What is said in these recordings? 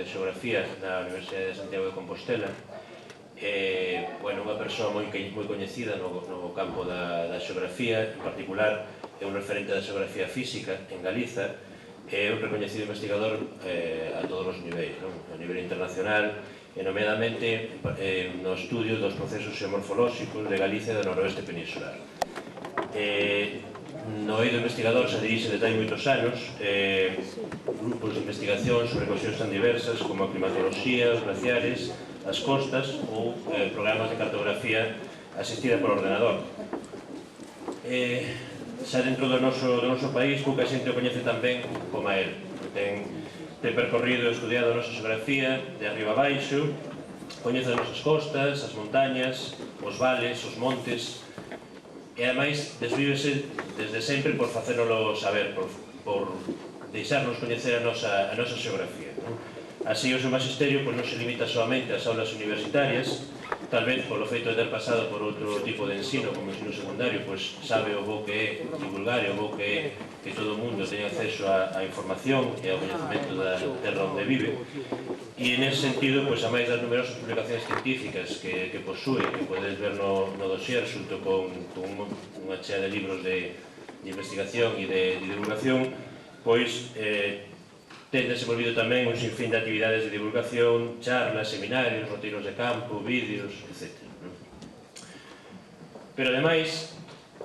Xeografía na Universidade de Santiago de Compostela. Unha persoa moi coñecida no campo da xeografía, en particular é un referente da xeografía física en Galiza, é un recoñecido investigador a todos os niveis, a nivel internacional, e nomeadamente no estudio dos procesos xeomorfolóxicos de Galiza e do noroeste peninsular. No eido investigador se dirixe desde hai moitos anos grupos de investigación sobre cuestións tan diversas como a climatoloxía, os glaciares, as costas ou programas de cartografía asistida por ordenador. Xa dentro do noso país, pouca xente o coñece tan ben como a él. Ten percorrido e estudiado a nosa xeografía de arriba a baixo, coñece as nosas costas, as montañas, os vales, os montes, e ademais desvívese desde sempre por facérnoslo saber, por deixarnos coñecer a nosa xeografía. Así, o seu magisterio non se limita solamente ás aulas universitarias, tal vez polo feito de ter pasado por outro tipo de ensino, como ensino secundario, sabe o bo que é divulgar e o bo que é que todo o mundo teña acceso á información e ao coñecemento da terra onde vive. E nese sentido, a máis das numerosas publicacións científicas que posúe, que podes ver no dossier, xunto con unha chea de libros de investigación e de divulgación, ten desenvolvido tamén un sinfín de actividades de divulgación, charlas, seminarios, roteiros de campo, vídeos, etc. Pero, ademais,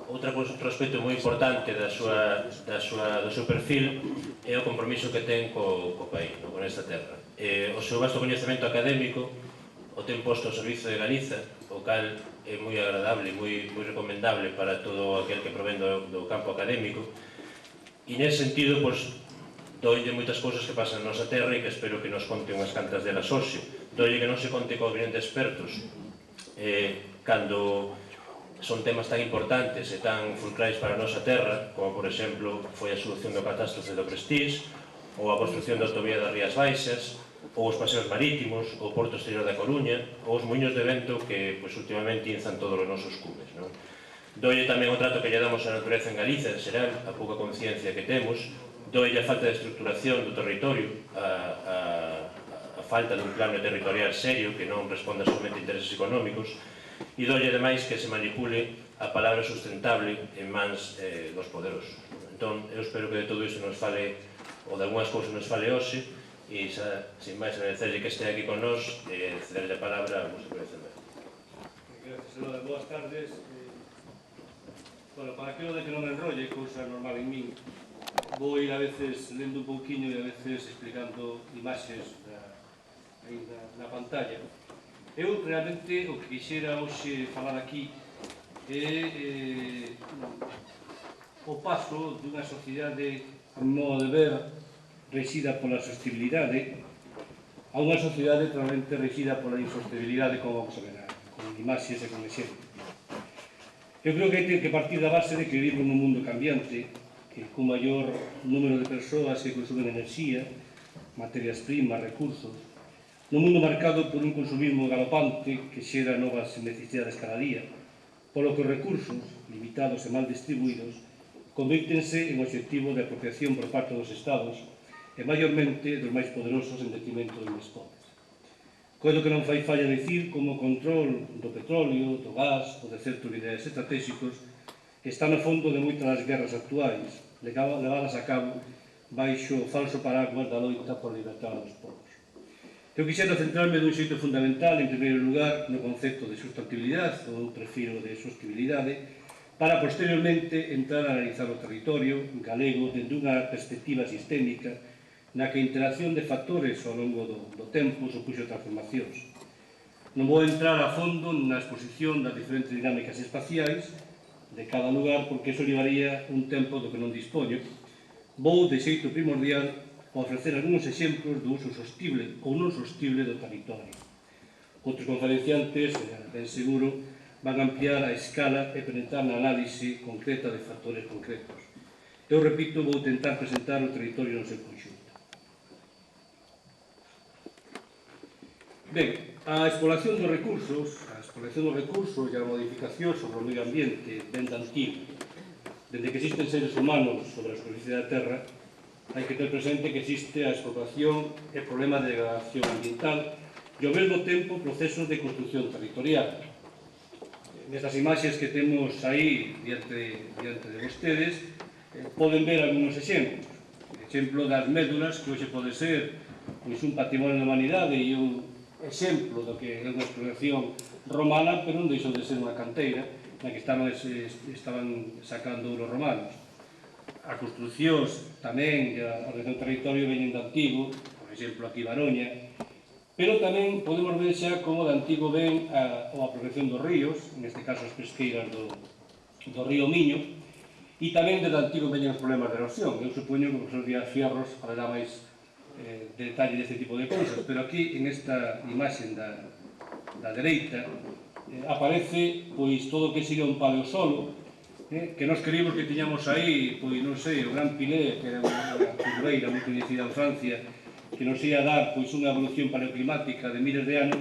outro aspecto moi importante do seu perfil é o compromiso que ten co país, con esta terra. O seu vasto coñecemento académico o ten posto ao servizo de Galiza, o cal é moi agradable e moi recomendable para todo aquel que provén do campo académico, e nese sentido, doille moitas cousas que pasan na nosa terra e que espero que nos conte unhas cantas delas hoxe. Doille que non se conte con grandes expertos cando son temas tan importantes e tan fulcrais para a nosa terra, como, por exemplo, foi a solución da catástrofe do Prestige, ou a construción da autovía das Rías Baixas, ou os paseos marítimos, ou o Porto Exterior da Coruña, ou os muiños de vento que últimamente inzan todos os nosos cumes. Doille tamén o trato que lle damos á natureza en Galiza, en xeral, a pouca conciencia que temos, doille a falta de estructuración do territorio, a falta dun plano territorial serio que non responda somente a intereses económicos, e dolle ademais que se manipule a palabra sustentable en mans dos poderosos. Entón, eu espero que de todo isto nos fale, ou de algunhas cousas nos fale hoxe, e xa, sin máis, agradecerlle que este aquí con nós e cederlle a palabra a Augusto Pérez Cervera. Gracias, Eloy. Boas tardes. Para que non me enrolle, cousa normal en min, vou ir a veces lendo un pouquiño e a veces explicando imaxes aí na pantalla. Eu realmente o que quixera hoxe falar aquí é o paso dunha sociedade, a modo de ver, rexida pola sostenibilidade a unha sociedade realmente rexida pola insostenibilidade, como vamos a ver, con imaxes e con exemplos. Eu creo que hai que partir da base de que vivimos nun mundo cambiante, que con maior número de persoas que consumen enerxía, materias primas, recursos, nun mundo marcado por un consumismo galopante que xera novas necesidades cada día, polo que os recursos, limitados e mal distribuídos, convírtense en obxectivo de apropiación por parte dos Estados e maiormente dos máis poderosos en detrimento dos máis pobres. Coido que non fai falla dicir como o control do petróleo, do gas ou de certos minerais estratégicos está no fondo de moitas das guerras actuais levadas a cabo baixo o falso paraguas da loita por libertar dos povos. Eu quixera centrarme dun xeito fundamental, en primeiro lugar, no concepto de sustentabilidade, ou prefiro de sostenibilidade, para posteriormente entrar a analizar o territorio galego dende unha perspectiva sistémica na que a interacción de factores ao longo do tempo supuxo transformacións. Non vou entrar a fondo na exposición das diferentes dinámicas espaciais de cada lugar, porque iso llevaría un tempo do que non dispoño. Vou, de xeito primordial, ofrecer algúns exemplos do uso sostible ou non sostible do territorio. Outros conferenciantes, ben seguro, van ampliar a escala e penetrar na análise concreta de factores concretos. Eu, repito, vou tentar presentar o territorio no seu conxunto. Ben, a exploración dos recursos e a modificación sobre o medio ambiente ben de antigo, dende que existen seres humanos sobre a superficie da Terra, hai que ter presente que existe a expropiación e problema de degradación ambiental e ao mesmo tempo procesos de construcción territorial. Nestas imaxes que temos aí diante de vostedes poden ver algúns exemplos. Exemplo das médulas, que hoxe pode ser un patrimonio da humanidade e un exemplo do que é unha exploración romana, pero non deixou de ser unha canteira na que estaban sacando os romanos. As construcións tamén a ordenación do territorio veñen de antigo, por exemplo aquí Baroña, pero tamén podemos ver xa como de antigo ven a protección dos ríos, neste caso as pesqueiras do río Miño, e tamén desde antigo veñen os problemas de erosión. Eu supoño que o profesor Díaz Fierros falará máis detalle deste tipo de cousas, pero aquí, en esta imaxe da dereita, aparece pois todo o que sería un paleosolo, que nós creímos que tiñamos aí, pois non sei, o Gran Pilé, que era unha curveira moi coñecida en Francia, que nos ia dar pois unha evolución paleoclimática de miles de anos,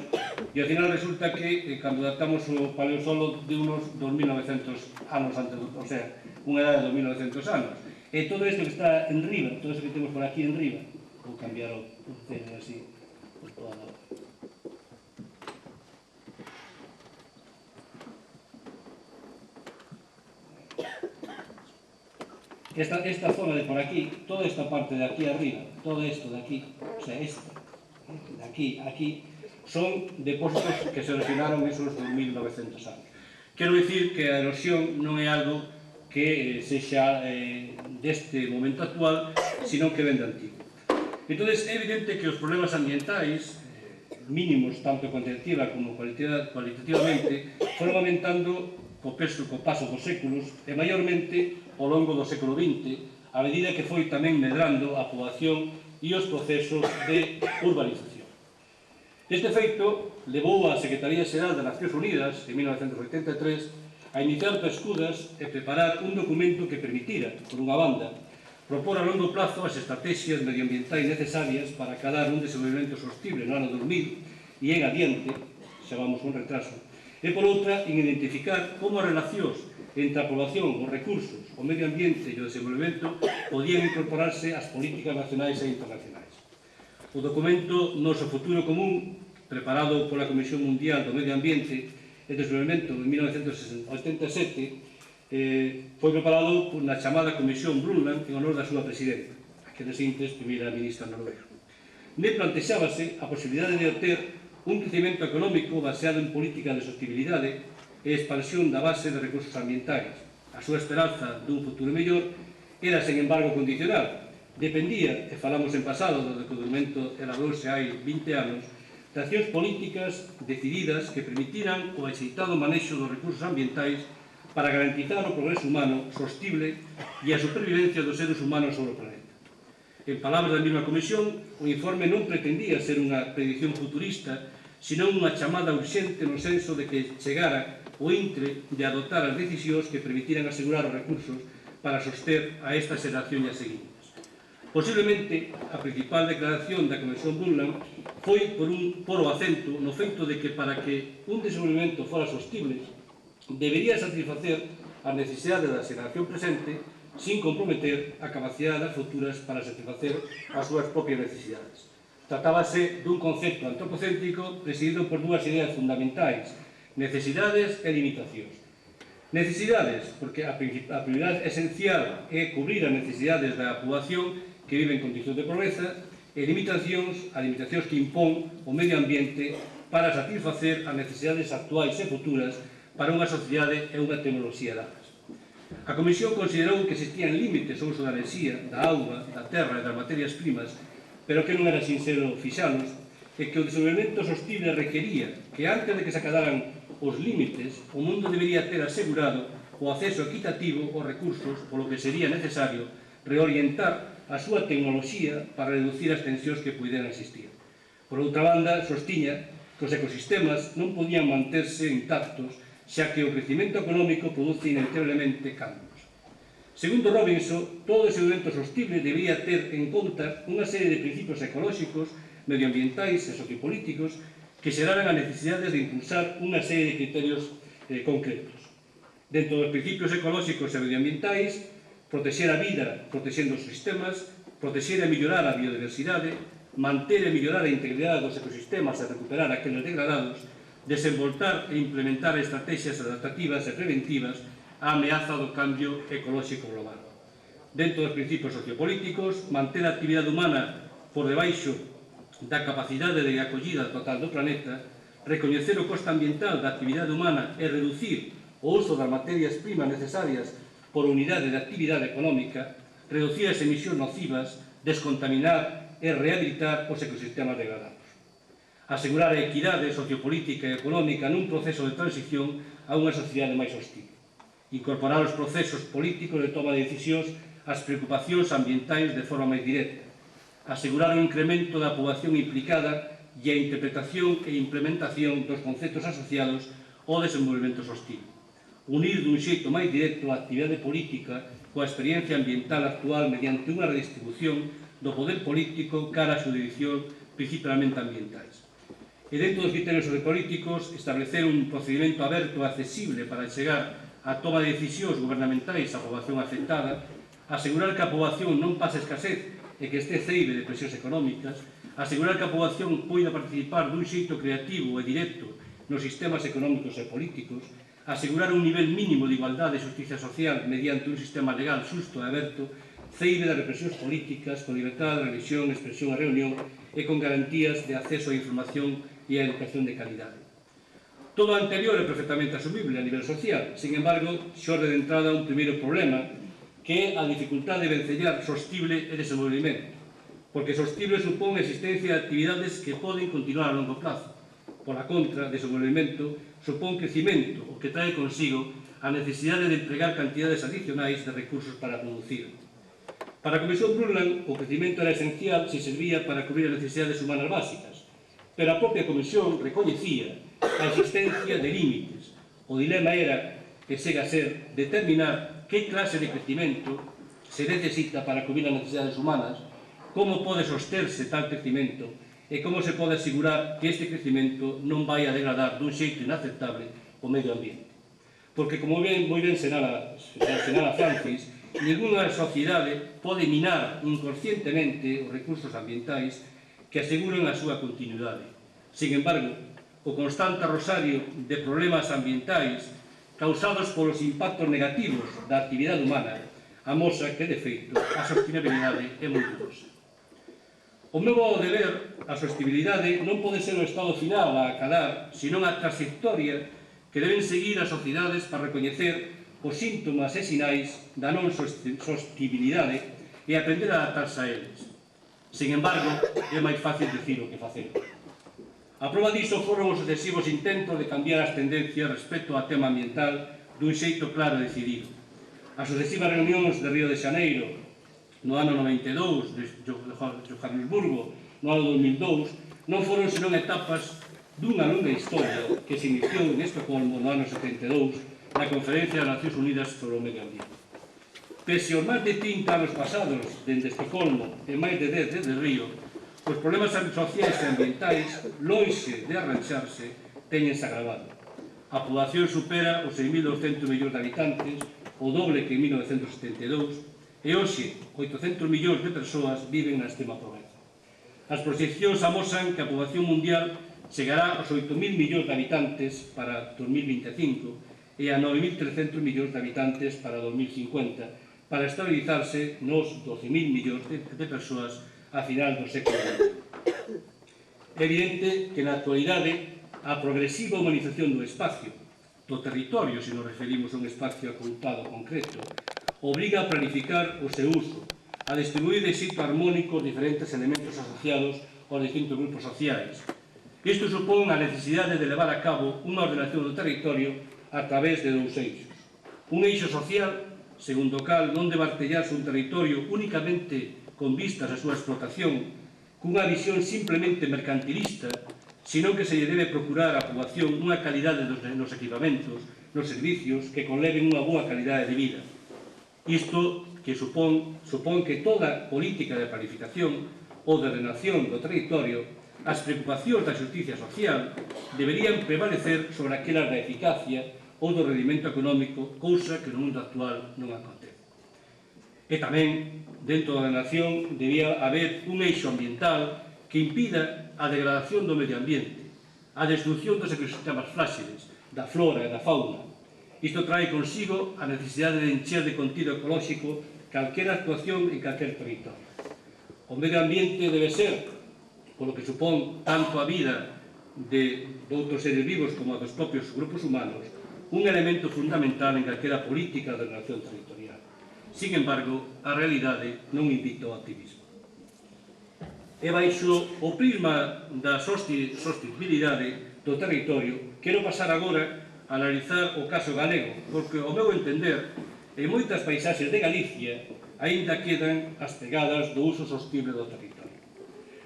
e ao final resulta que cando datamos o paleosolo de unos 2900 anos antes, o sea, unha edad de 2900 anos. E todo isto que está en riba, todo isto que temos por aquí en riba, vou cambiar o cero así, por toda a... Esta zona de por aquí, toda esta parte de aquí arriba, todo esto de aquí, o sea, esto, de aquí, son depósitos que se erosionaron esos 2.900 anos. Quero dicir que a erosión non é algo que sexa deste momento actual, sino que ven de antigo. Entón, é evidente que os problemas ambientais, mínimos tanto cuantitativa como cualitativamente, foron aumentando co paso dos séculos e maiormente ao longo do século XX, a medida que foi tamén medrando a poboación e os procesos de urbanización. Este feito levou a Secretaría Xeral das Nacións Unidas, en 1983, a iniciar pescudas e preparar un documento que permitira, por unha banda, propor a longo plazo as estrategias medioambientais necesarias para acadar un desenvolvemento sostible no ano 2000 e en adiante, xa vamos con retraso, e por outra, en identificar como as relacións entre a población, os recursos, o medio ambiente e o desenvolvemento podían incorporarse ás políticas nacionais e internacionais. O documento Noso Futuro Común, preparado pola Comisión Mundial do Medio Ambiente e Desenvolvemento en 1987, foi preparado na chamada Comisión Brundtland en honor da súa presidenta, aqueles intes primeira ministra noruega. Ne plantexábase a posibilidade de obter un crecemento económico baseado en política de sostenibilidade e expansión da base de recursos ambientais. A súa esperanza dun futuro mellor era, sen embargo, condicional. Dependía, e falamos en pasado do documento elaborouse hai 20 anos, de accións políticas decididas que permitiran o axeitado manexo dos recursos ambientais para garantizar o progreso humano sostible e a supervivencia dos seres humanos sobre o planeta. En palabras da mesma comisión, o informe non pretendía ser unha predicción futurista, senón unha chamada urxente no senso de que chegara o intre de adoptar as decisións que permitiran asegurar os recursos para soster a esta xeración e as seguintes. Posiblemente, a principal declaración da Comisión Brundtland foi por o acento no feito de que para que un desenvolvemento fora sostible debería satisfacer as necesidades da xeración presente sin comprometer a capacidade das futuras para satisfacer as súas propias necesidades. Tratábase dun concepto antropocéntrico presidido por dúas ideas fundamentais: necesidades e limitacións. Necesidades, porque a prioridade esencial é cubrir as necesidades da poboación que vive en condicións de pobreza, e limitacións, as limitacións que impón o medio ambiente para satisfacer as necesidades actuais e futuras para unha sociedade e unha tecnoloxía dadas. A Comisión considerou que existían límites ao uso da enerxía, da auga, da terra e das materias primas, pero que non era sincero fixalos, e que o desenvolvemento sostible requería que antes de que se acadaran os límites, o mundo debería ter asegurado o acceso equitativo aos recursos, polo que sería necesario reorientar a súa tecnoloxía para reducir as tensións que puderan existir. Por outra banda, sostiña que os ecosistemas non podían manterse intactos, xa que o crecimento económico produce inevitable cambios. Segundo Robinson, todo desenvolvemento sostible debería ter en conta unha serie de principios ecolóxicos, medioambientais e sociopolíticos que xeraran as necesidades de impulsar unha serie de criterios concretos. Dentro dos principios ecolóxicos e medioambientais, protexer a vida protexendo os sistemas, protexer e mellorar a biodiversidade, manter e mellorar a integridade dos ecosistemas e recuperar aqueles degradados, desenvoltar e implementar estrategias adaptativas e preventivas á ameaza do cambio ecolóxico global. Dentro dos principios sociopolíticos, manter a actividade humana por debaixo da capacidade de acollida total do planeta, recoñecer o coste ambiental da actividade humana e reducir o uso das materias primas necesarias por unidade de actividade económica, reducir as emisións nocivas, descontaminar e rehabilitar os ecosistemas degradados. Asegurar a equidade sociopolítica e económica nun proceso de transición a unha sociedade máis hostil. Incorporar os procesos políticos de toma de decisións ás preocupacións ambientais de forma máis directa. Asegurar o incremento da poboación implicada e a interpretación e implementación dos conceptos asociados ao desenvolvemento sostible. Unir dun xeito máis directo a actividade política coa experiencia ambiental actual mediante unha redistribución do poder político cara á xurisdición principalmente ambientais. E dentro dos criterios sociopolíticos, establecer un procedimento aberto e accesible para chegar á toma de decisións gubernamentais á poboación afectada, asegurar que a poboación non pase escasez e que este ceibe de presións económicas, asegurar que a poboación poida participar dun xeito creativo e directo nos sistemas económicos e políticos, asegurar un nivel mínimo de igualdade e justicia social mediante un sistema legal xusto e aberto, ceibe das represións políticas, con libertade de religión, expresión e reunión e con garantías de acceso á información e á educación de calidade. Todo o anterior é perfectamente asumible a nivel social, sin embargo, xorde de entrada un primeiro problema, que é a dificultade de vencellar sostible e desenvolvimento, porque sostible supón a existencia de actividades que poden continuar a longo plazo. Pola contra, desenvolvemento supón crecimento, o que trae consigo a necesidade de empregar cantidades adicionais de recursos para producir. Para a Comisión Brundtland, o crecimento era esencial se servía para cubrir as necesidades humanas básicas, pero a propia Comisión recoñecía a existencia de límites. O dilema era, que chega a ser, determinar que clase de crecimento se necesita para cubrir as necesidades humanas, como pode sosterse tal crecimento e como se pode asegurar que este crecimento non vai a degradar dun xeito inaceptable o medio ambiente. Porque, como moi ben senala Francis, ninguna sociedade pode minar inconscientemente os recursos ambientais que aseguran a súa continuidade. Sin embargo, o constante rosario de problemas ambientais causados polos impactos negativos da actividade humana amosa que, de feito, a sostenibilidade é moi dudosa. O meu modo de ver, a sostenibilidade non pode ser o estado final a acadar, senón a trayectoria que deben seguir as sociedades para recoñecer os síntomas e sinais da non sostenibilidade e aprender a adaptarse a eles. Sin embargo, é máis fácil dicir o que facer. A proba diso foron os sucesivos intentos de cambiar as tendencias respecto ao tema ambiental dun xeito claro e decidido. As sucesivas reunións de Río de Xaneiro no ano 92, de Johannesburgo no ano 2002, non foron senón etapas dunha longa historia que se iniciou en Estocolmo no ano 72 na Conferencia das Nacións Unidas sobre o Medio Ambiente. Pese aos máis de 30 anos pasados dende Estocolmo e máis de 10 desde Río, os problemas sociais e ambientais, lonxe de arrancharse, teñense agravado. A poboación supera os 6.200 millóns de habitantes, o doble que en 1972, e hoxe 800 millóns de persoas viven na extrema pobreza. As proxeccións amosan que a poboación mundial chegará aos 8.000 millóns de habitantes para 2025 e a 9.300 millóns de habitantes para 2050, para estabilizarse nos 12.000 millóns de persoas a final do século XX. É evidente que na actualidade a progresiva humanización do espacio, do territorio, se nos referimos a un espacio acultado concreto, obriga a planificar o seu uso, a distribuir de xeito armónico os diferentes elementos asociados aos distintos grupos sociais. Isto supón a necesidade de levar a cabo unha ordenación do territorio a través de dous eixos. Un eixo social, segundo o cal non debe artellarse un territorio únicamente con vistas á súa explotación, cunha visión simplemente mercantilista, senón que se lle debe procurar á poboación unha calidade nos equipamentos, nos servicios que conleven unha boa calidade de vida. Isto que supón que toda política de planificación ou de ordenación do territorio, as preocupacións da xusticia social deberían prevalecer sobre aquelas da eficacia ou do rendimento económico, cousa que no mundo actual non acontece. E tamén, dentro da nación, debía haber un eixo ambiental que impida a degradación do medio ambiente, a destrucción dos ecosistemas fráxiles, da flora e da fauna. Isto trae consigo a necesidade de encher de contido ecolóxico calquera actuación en calquer territorio. O medio ambiente debe ser, polo que supón tanto a vida de outros seres vivos como a dos propios grupos humanos, un elemento fundamental en calquera política de relación territorial. Sin embargo, a realidade non invita ao optimismo. E baixo o prisma da sostenibilidade do territorio, quero pasar agora a analizar o caso galego, porque, ao meu entender, en moitas paisaxes de Galicia aínda quedan as pegadas do uso sostible do territorio.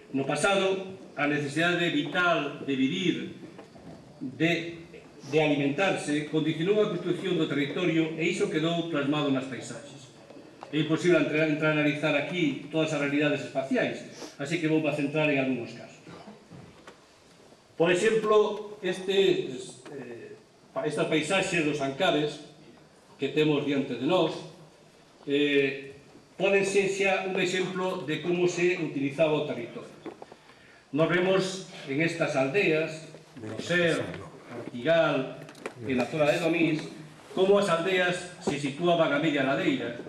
No pasado, a necesidade vital de vivir, de alimentarse, condicionou a construcción do territorio e iso quedou plasmado nas paisaxes. É imposible entrar a analizar aquí todas as realidades espaciais, así que vou a centrar en algúns casos. Por exemplo, estas paisaxes dos Ancares que temos diante de nós poden ser xa un exemplo de como se utilizaba o territorio. Nos vemos en estas aldeas, Roser, Ortigal, en la zona de Domís, como as aldeas se situaban a media ladeira,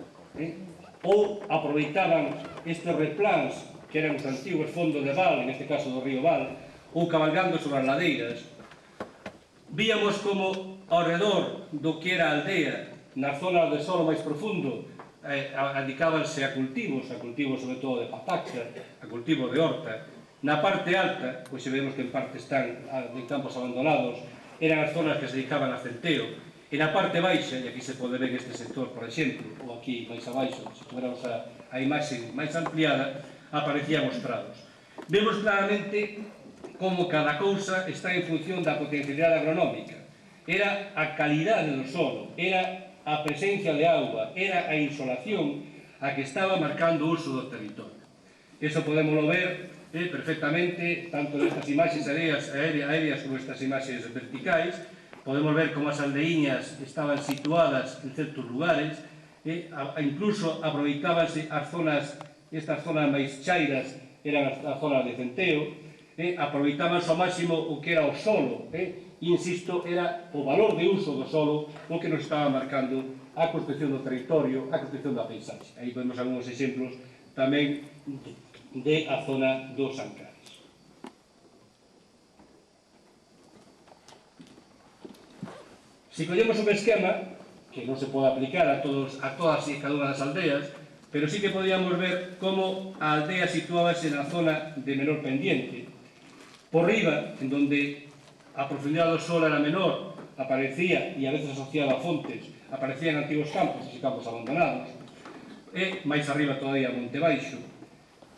ou aproveitaban estes repláns que eran os antigos fondos de val, en este caso do río Val, ou cabalgando sobre as ladeiras. Víamos como ao redor do que era a aldea, nas zonas de solo máis profundo, dedicábanse a cultivos sobre todo de pataca, a cultivos de horta. Na parte alta, pois se vemos que en parte están de campos abandonados, eran as zonas que se dedicaban a centeo. E na parte baixa, e aquí se pode ver este sector, por exemplo, ou aquí máis abaixo, se tuveramos a imaxe máis ampliada, aparecían os prados. Vemos claramente como cada cousa está en función da potencialidade agronómica. Era a calidade do solo, era a presencia de auga, era a insolación a que estaba marcando o uso do territorio. Iso podémoslo ver perfectamente, tanto nestas imaxes aéreas como estas imaxes verticais. Podemos ver como as aldeiñas estaban situadas en certos lugares, incluso aproveitábanse as zonas, estas zonas máis chairas eran as zonas de centeo, aproveitábanse ao máximo o que era o solo, insisto, era o valor de uso do solo o que nos estaba marcando a construcción do territorio, a construcción da paisaxe. Aí vemos algúns exemplos tamén de a zona dos Ancares. Si collemos un esquema, que non se pode aplicar a todas e cada unha das aldeas, pero sí que podíamos ver como a aldea situábase na zona de menor pendiente. Por riba, en donde a profundidade do sol era menor, aparecía, e a veces asociada a fontes, aparecían antigos campos, e campos abandonados, e máis arriba todavía Monte Baixo.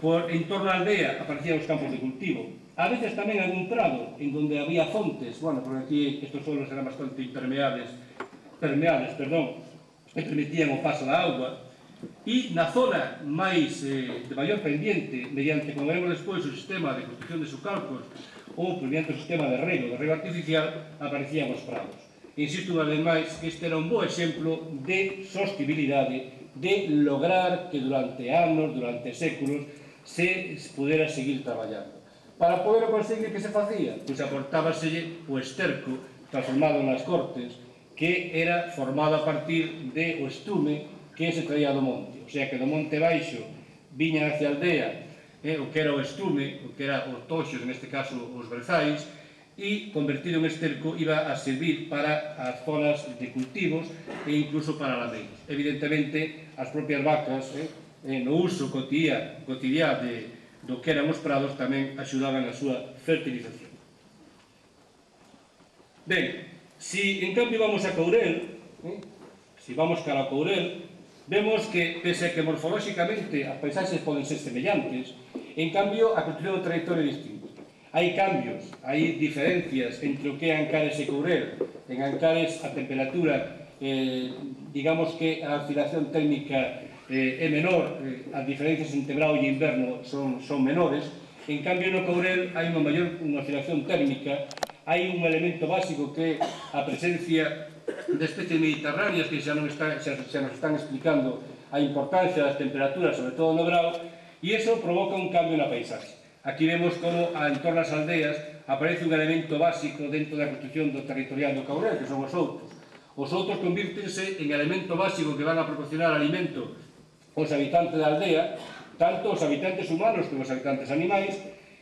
En torno á aldea aparecían os campos de cultivo. A veces tamén algún prado en donde había fontes, bueno, porque aquí estes suelos eran bastante permeables, que permitían o paso da auga. E na zona máis de maior pendiente, mediante, como veremos despois, o sistema de construcción de sucalcos ou mediante o sistema de rego artificial, aparecían os prados. Insisto unha vez máis que este era un bo exemplo de sostenibilidade, de lograr que durante anos, durante séculos, se pudera seguir traballando. Para poder conseguir que se facía, pois aportábaselle o esterco transformado nas cortes, que era formado a partir do estume que se traía do monte. O sea que do monte baixo viña hacia a aldea o que era o estume, o que era os toxos, neste caso os berzais, e convertido en esterco iba a servir para as zonas de cultivos e incluso para lameiros. Evidentemente, as propias vacas, no uso cotidiá do que eran os prados, tamén axudaban a súa fertilización. Ben, si en cambio vamos a Courel, si vamos cara a Courel, vemos que, pese a que morfolóxicamente as paisaxes poden ser semellantes, en cambio a construcción do territorio é distinta. Hai cambios, hai diferencias entre o que é Ancares e Courel. En Ancares a temperatura, digamos que a oscilación térmica é menor, as diferencias entre verao e inverno son menores. En cambio no Courel hai unha oscilación térmica, hai un elemento básico que é a presencia de especies mediterráneas que xa nos están explicando a importancia das temperaturas, sobre todo no verao, e iso provoca un cambio na paisaxe. Aquí vemos como en torno ás aldeas aparece un elemento básico dentro da construcción do territorial do Caurel, que son os outros. Os outros convírtense en elemento básico que van a proporcionar alimento aos habitantes da aldea, tanto os habitantes humanos como os habitantes animais,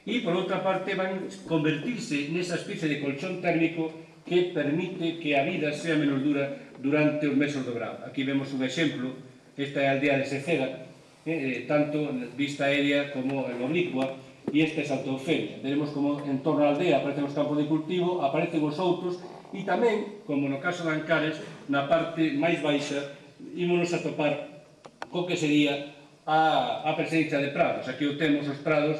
e, por outra parte, van convertirse nesa especie de colchón térmico que permite que a vida sea menos dura durante os meses do verão. Aquí vemos un exemplo, esta é a aldea de Seceda, tanto vista aérea como en oblicua, e esta é Salto Eufemia. Veremos como en torno á aldea aparecen os campos de cultivo, aparecen os outros, e tamén, como no caso de Ancares, na parte máis baixa, ímonos a topar co que sería a presencia de prados. Aquí o temos os prados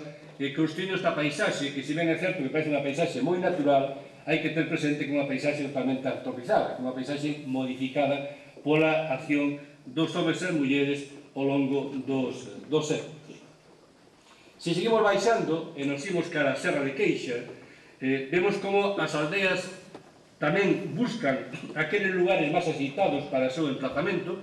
construindo esta paisaxe, que se ben é certo que parece unha paisaxe moi natural, hai que ter presente que é unha paisaxe totalmente antropizada, unha paisaxe modificada pola acción dos homes e mulleres ao longo dos séculos. Se seguimos baixando e nos imos cara a Serra de Queixa, vemos como as aldeas tamén buscan aqueles lugares máis axitados para o seu emplazamento,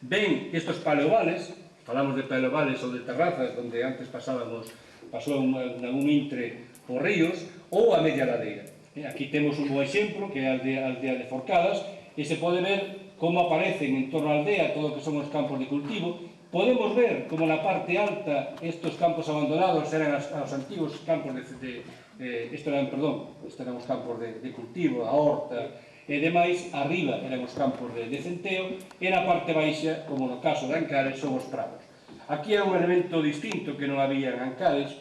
ven estes paleovales, falamos de paleovales ou de terrazas, onde antes pasou un intre por ríos, ou a media ladeira. Aquí temos un bo exemplo, que é a aldea de Forcadas, e se pode ver como aparecen en torno á aldea todo o que son os campos de cultivo. Podemos ver como na parte alta estes campos abandonados eran os antigos campos estes eran os campos de cultivo, a horta e demais, arriba eran os campos de centeo, e na parte baixa, como no caso de Ancares, son os prados. Aquí é un elemento distinto que non había en Ancares,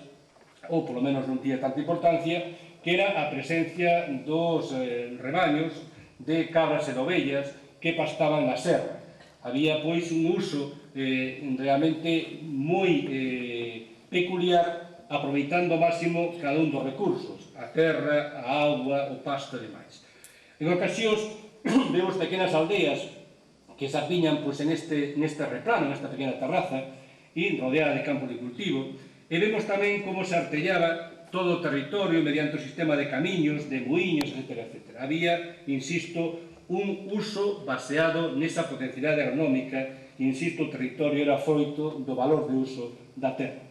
ou polo menos non tiña tanta importancia, que era a presencia dos rebaños de cabras e de ovellas que pastaban na serra. Había, pois, un uso realmente moi peculiar, aproveitando ao máximo cada un dos recursos, a terra, a auga, o pasto e demais. En ocasións, vemos pequenas aldeas que se apiñan en neste replano, nesta pequena terraza, e rodeada de campos de cultivo, e vemos tamén como se artellaba todo o territorio mediante o sistema de camiños, de muiños, etc. Había, insisto, un uso baseado nesa potencialidade agronómica, insisto, o territorio era froito do valor de uso da terra.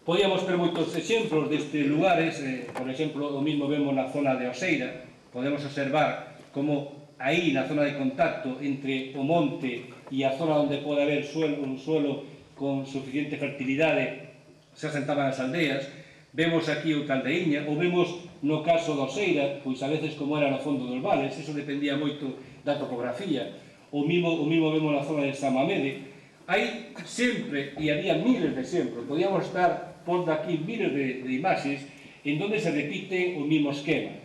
Podíamos ter moitos exemplos destes lugares, por exemplo, o mismo vemos na zona de Oseira, podemos observar como aí na zona de contacto entre o monte e a zona onde pode haber un suelo con suficiente fertilidade se asentaban as aldeas. Vemos aquí o Caldeíña, ou vemos no caso da Oseira, pois a veces como era no fondo dos vales, eso dependía moito da topografía. O mismo vemos na zona de San Mamede. Hai sempre, e había miles de exemplos, podíamos estar pondo aquí miles de imaxes en donde se repite o mismo esquema,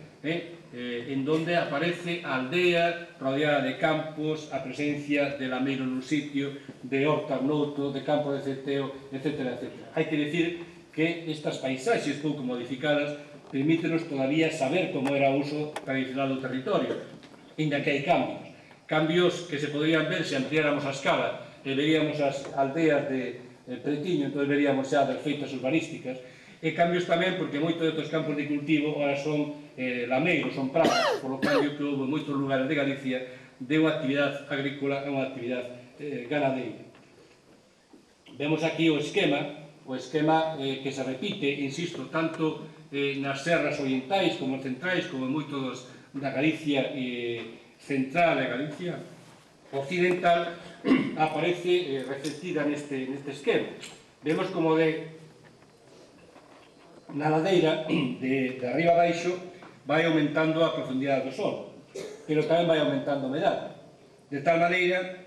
en donde aparece a aldea rodeada de campos, a presencia de lameiro nun sitio, de hortas noutro, de campo de centeo, etc. Hai que decir que estas paisaxes pouco modificadas permítenos todavía saber como era o uso tradicional do territorio, inda que hai cambios que se poderían ver se ampliáramos a escala e veríamos as aldeas de Pretiño, entón veríamos xa das feitas urbanísticas, e cambios tamén porque moitos destes campos de cultivo ahora son lameiros, son prados, por lo cambio que houve moitos lugares de Galicia de unha actividade agrícola a unha actividade ganadeira. Vemos aquí o esquema que se repite, insisto, tanto nas serras orientais como centrais, como en moitos da Galicia central e Galicia occidental, aparece reflectida neste esquema. Vemos como na ladeira, de arriba a baixo, vai aumentando a profundidade do solo, pero tamén vai aumentando a humedade, de tal maneira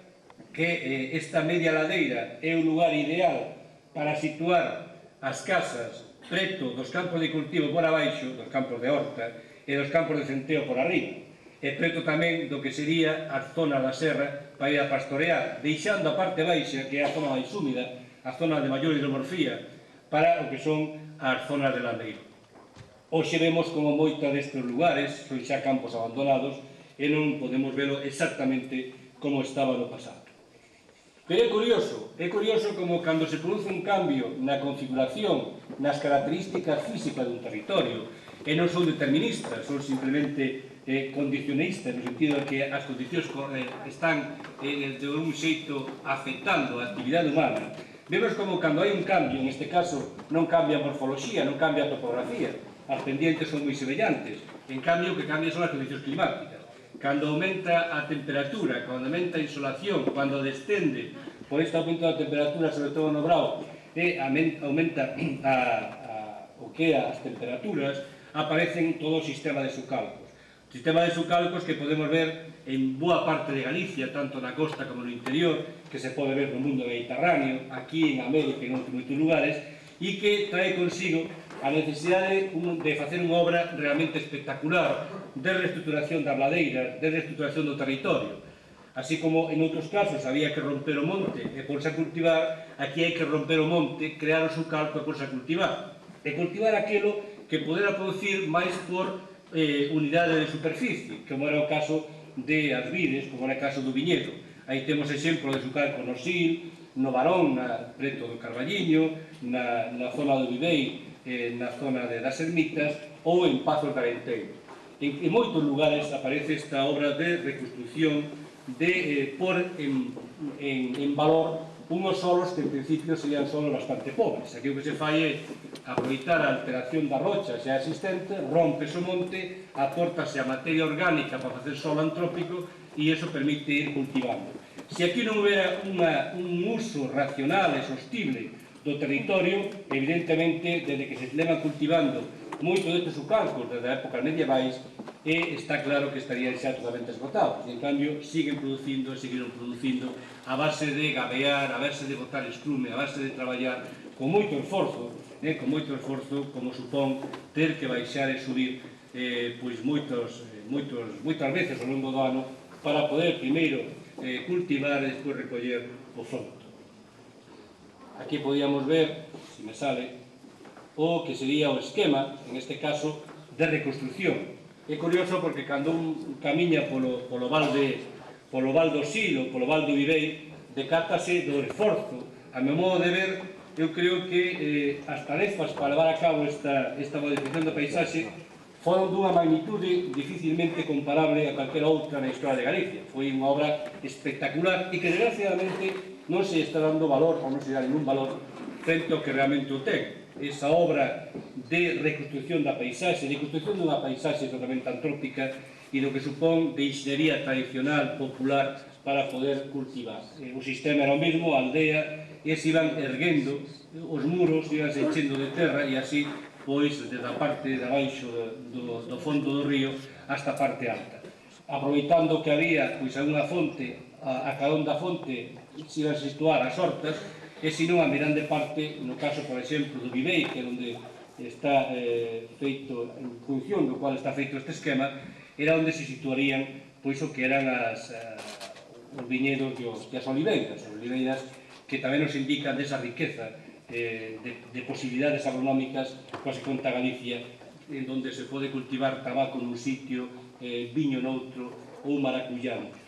que esta media ladeira é o lugar ideal para situar as casas preto dos campos de cultivo por abaixo, dos campos de horta, e dos campos de centeo por arriba, e preto tamén do que sería a zona da serra para ir a pastorear, deixando a parte baixa, que é a zona máis húmida, a zona de maior hidromorfía, para o que son as zonas de lameiro. Hoxe vemos como moitos destes lugares son xa campos abandonados e non podemos velo exactamente como estaba no pasado. Pero é curioso como cando se produce un cambio na configuración nas características físicas dun territorio, e non son deterministas, son simplemente condicionistas, no sentido de que as condicións están de un xeito afectando a actividade humana. Vemos como cando hai un cambio, neste caso non cambia a morfoloxía, non cambia a topografía, as pendientes son moi semellantes, en cambio o que cambia son as condicións climáticas. Cando aumenta a temperatura, cando aumenta a insolación, cando descende por este aumento da temperatura, sobre todo no Brao, e aumenta o que é as temperaturas, aparecen todo o sistema de subcalcos. Sistema de subcalcos que podemos ver en boa parte de Galicia, tanto na costa como no interior, que se pode ver no mundo mediterráneo, aquí en América e en moitos lugares, e que trae consigo a necesidade de facer unha obra realmente espectacular de reestruturación das ladeiras, de reestruturación do territorio. Así como en outros casos había que romper o monte e porse a cultivar, aquí hai que romper o monte, crear o subcalco e porse a cultivar. E cultivar aquilo que podera producir máis por unidade de superficie, como era o caso de as vides, como era o caso do viñedo. Aí temos exemplo de subcalco no Sil, no Barón, preto do Carballiño, na zona do Vivei, na zona das Ermitas, ou en Pazos de Arenteiro. En moitos lugares aparece esta obra de reconstrucción, de pôr en valor unhos solos que en principio serían solos bastante pobres. Aquí o que se fai é aproveitar a alteración da rocha xa existente, rompes o monte, aportase a materia orgánica para facer solo antrópico e iso permite ir cultivando. Se aquí non houbera un uso racional e sostible do territorio, evidentemente, desde que se levan cultivando moito destes subcalcos desde a época medievais, está claro que estarían xa totalmente esgotados. E, en cambio, seguiron producindo a base de gabear, a base de botar estrume, a base de traballar con moito esforzo, como supón ter que baixar e subir moitas veces ao longo do ano para poder primeiro cultivar e despois recoller o froito. Aquí podíamos ver, se me sale, o que sería o esquema, en este caso, de reconstrucción. É curioso porque cando un camiña polo val do Sil ou polo val do Vivei, decátase do esforzo. A meu modo de ver, eu creo que as tarefas para levar a cabo esta modificación da paisaxe foron dunha magnitude dificilmente comparable a calquera outra na historia de Galicia. Foi unha obra espectacular e que, desgraciadamente, non se está dando valor, ou non se dá ningún valor, frente ao que realmente o ten. Esa obra de reconstrucción da paisaxe, de construcción dunha paisaxe totalmente antrópica e do que supón de inxeniería tradicional, popular, para poder cultivar. O sistema era o mesmo, a aldea, e se iban erguendo os muros, iban se enchendo de terra e así, pois, desde a parte de abaixo do fondo do río hasta a parte alta. Aproveitando que había pois algunha fonte, a carón da fonte se iban a situar as hortas, e senón a mirande parte, no caso, por exemplo, do Vivei, que é onde está feito, en función do cual está feito este esquema, era onde se situarían pois o que eran os viñedos e as oliveiras que tamén nos indican desa riqueza de posibilidades agronómicas coas que conta Galicia, en donde se pode cultivar tabaco nun sitio, viño noutro ou maracuyá noutro.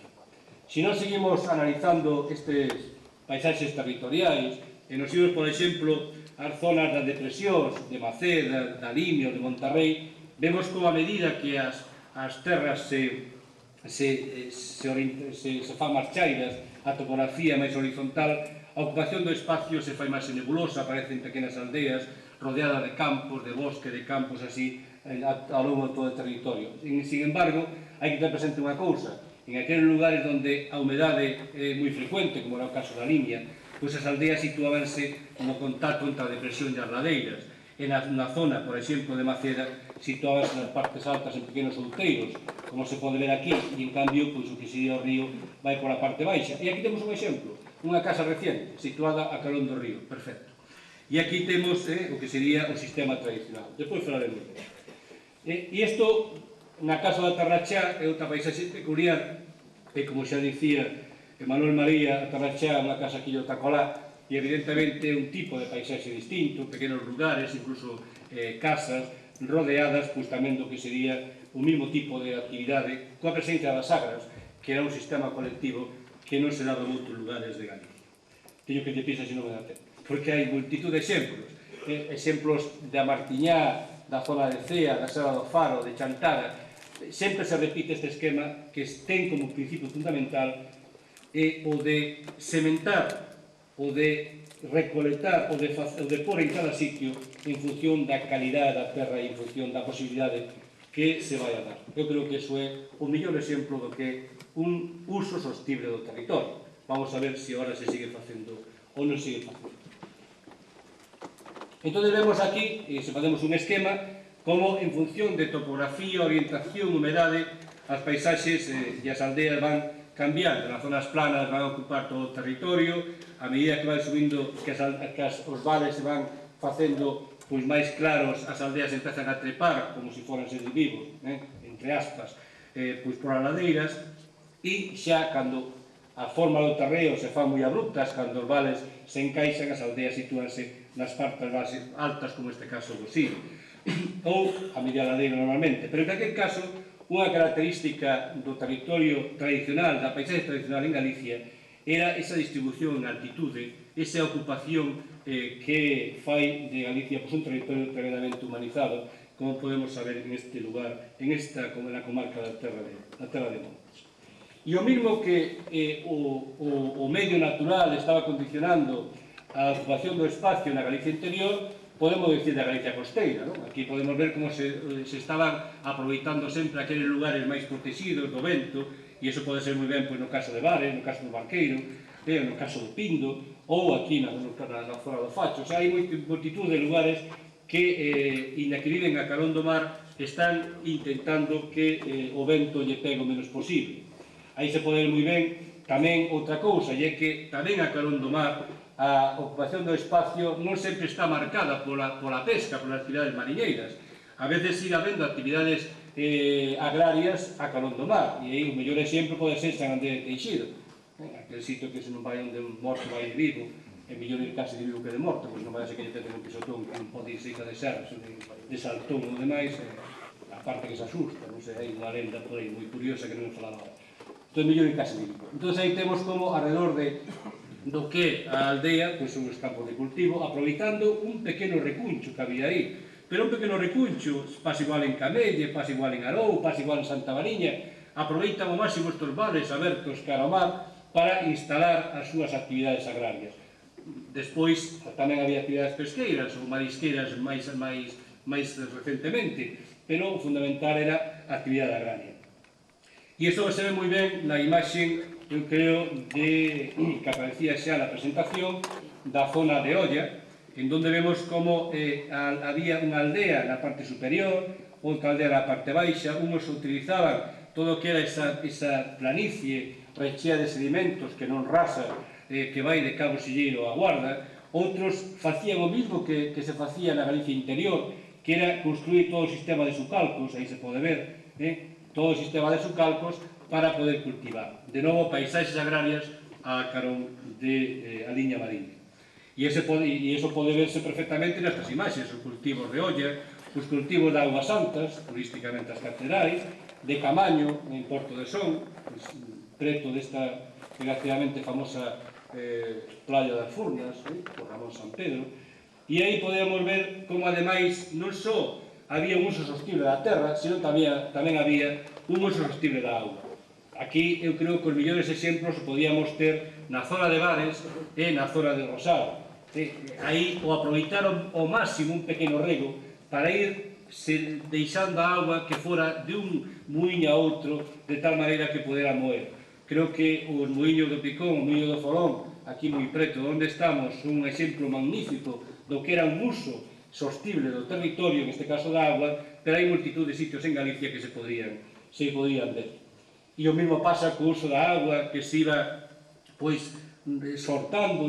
Se non seguimos analizando estes paisaxes territoriais, e nos imos, por exemplo, as zonas das depresións de Maceda, da Limia ou de Monterrey, vemos como a medida que as terras se fan máis chairas, a topografía máis horizontal, a ocupación do espacio se fai máis nebulosa, aparecen pequenas aldeas rodeadas de campos, de bosque, de campos así, ao longo de todo o territorio. Sin embargo, hai que ter presente unha cousa: en aqueles lugares onde a humedade é moi frecuente, como era o caso da Limia, pois as aldeas situábanse no contacto entre a depresión e as ladeiras. E na zona, por exemplo, de Maceda, situábanse nas partes altas en pequenos outeiros, como se pode ver aquí, e en cambio, pois o que sería o río vai por a parte baixa. E aquí temos un exemplo, unha casa reciente, situada a carón do río, perfecto. E aquí temos o que sería o sistema tradicional. Depois falaremos de isto. E isto, na Casa da Tarrachá, é outra paisaxe peculiar, e como xa dicía Manuel María, a Tarrachá é unha casa aquí do Tacolá, e evidentemente é un tipo de paisaxe distinto, pequenos lugares, incluso casas, rodeadas pois tamén do que sería o mesmo tipo de actividade, coa presencia das sagras, que era un sistema colectivo que non se daba en outros lugares de Galicia. Teño que te pisar se non me dá tempo, porque hai multitud de exemplos. exemplos da Martiñá, da zona de Cea, da Serra do Faro, de Chantara, sempre se repite este esquema que ten como principio fundamental o de sementar, o de recolectar, o de pôr en cada sitio en función da calidade da terra e en función da posibilidade que se vai a dar. Eu creo que iso é o mellor exemplo do que é un uso sostible do territorio. Vamos a ver se agora se sigue facendo ou non sigue facendo. Entón vemos aquí, se facemos un esquema, como en función de topografía, orientación, humedade, as paisaxes e as aldeas van cambiando. Nas zonas planas van a ocupar todo o territorio, a medida que van subindo, que os vales se van facendo máis claros, as aldeas empezan a trepar, como se foran seres vivos, entre aspas, por as ladeiras, e xa cando a forma do terreo se fan moi abruptas, cando os vales se encaixan, as aldeas sitúanse nas partes altas, como este caso do Sil, ou a media ladeira normalmente. Pero en calquer caso, unha característica do territorio tradicional, da paisaxe tradicional en Galicia, era esa distribución en altitude, esa ocupación que fai de Galicia un territorio tremendamente humanizado, como podemos saber en este lugar, como na comarca da Terra de Montes. E o mesmo que o medio natural estaba condicionando a ocupación do espacio na Galicia interior, podemos decir da Galicia costeira. Aquí podemos ver como se estaban aproveitando sempre aqueles lugares máis protegidos do vento, e iso pode ser moi ben no caso de Vares, no caso do Barqueiro, no caso do Pindo, ou aquí na zona do Facho. Hai multitud de lugares que, inda que viven a carón do mar, están intentando que o vento lle pegue o menos posible. Aí se pode ver moi ben tamén outra cousa, e é que tamén a carón do mar a ocupación do espacio non sempre está marcada pola pesca, polas actividades mariñeiras. A veces sigue habendo actividades agrarias a carón do mar, e aí o mellor exemplo pode ser San Andrés de Teixido, aquel sitio que se non vai onde un morto vai de vivo, é mellor ir case de vivo que de morto, pois non vai a ser que lle teten un pisotón que non pode ir seica de serras, de saltón ou demais, a parte que se asusta, non sei, hai unha lenda por aí moi curiosa que non me falaba agora. Entón, mellor ir case de vivo. Entón, aí temos como alrededor do que a aldea, pois son os campos de cultivo, aproveitando un pequeno recuncho que había aí. Pero un pequeno recuncho, pasa igual en Camelle, pasa igual en Arou, pasa igual en Santa Mariña, aproveitan ao máximo estes vales abertos cara ao mar para instalar as súas actividades agrarias. Despois tamén había actividades pesqueiras ou marisqueiras máis recentemente, pero o fundamental era a actividade agraria. E isto se ve moi ben na imaxe, eu creo, que aparecía xa na presentación da zona de Olla, en donde vemos como había unha aldea na parte superior, outra aldea na parte baixa, unos utilizaban todo o que era esa planicie rechea de sedimentos que non rasa, que vai de Cabo Silleiro a Guarda, outros facían o mismo que se facía na Galicia interior, que era construir todo o sistema de sucalcos, aí se pode ver, todo o sistema de sucalcos para poder cultivar. De novo, paisaxes agrarias a carón de a liña mariña. E iso pode verse perfectamente nestas imaxes, os cultivos de olla, os cultivos de augas santas, turísticamente as catedrais, de Camaño, en Porto de Son, preto desta desgraciadamente famosa playa das Furnas, por Ramón San Pedro, e aí podemos ver como ademais non só había un uso sostible da terra, senón tamén había un uso sostible da auga. Aquí eu creo que os mellores exemplos podíamos ter na zona de Vares e na zona de Rosal. Aí o aproveitaron ao máximo un pequeno rego para ir deixando a auga que fora de un muiño a outro de tal maneira que pudera moer. Creo que os muiños do Picón, o muiño do Forón, aquí moi preto onde estamos, un exemplo magnífico do que era un uso sostible do territorio, en este caso da auga, pero hai multitud de sitios en Galicia que se podrían ver. E o mesmo pasa co uso da auga, que se iba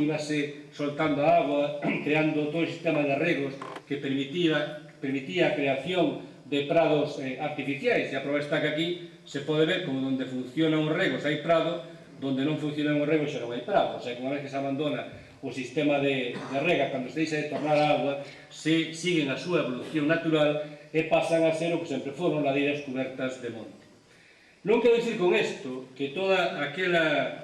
íbase soltando a auga, creando todo o sistema de regos que permitía a creación de prados artificiais. E a prova está que aquí se pode ver como onde funcionan os regos hai prado, donde non funcionan os regos xa non hai prado. O sea, que unha vez que se abandona o sistema de rega, cando se deixa de tornar a auga, se siguen a súa evolución natural e pasan a ser o que sempre foron ladeiras cubertas de monte. Non quero dicir con isto que toda aquela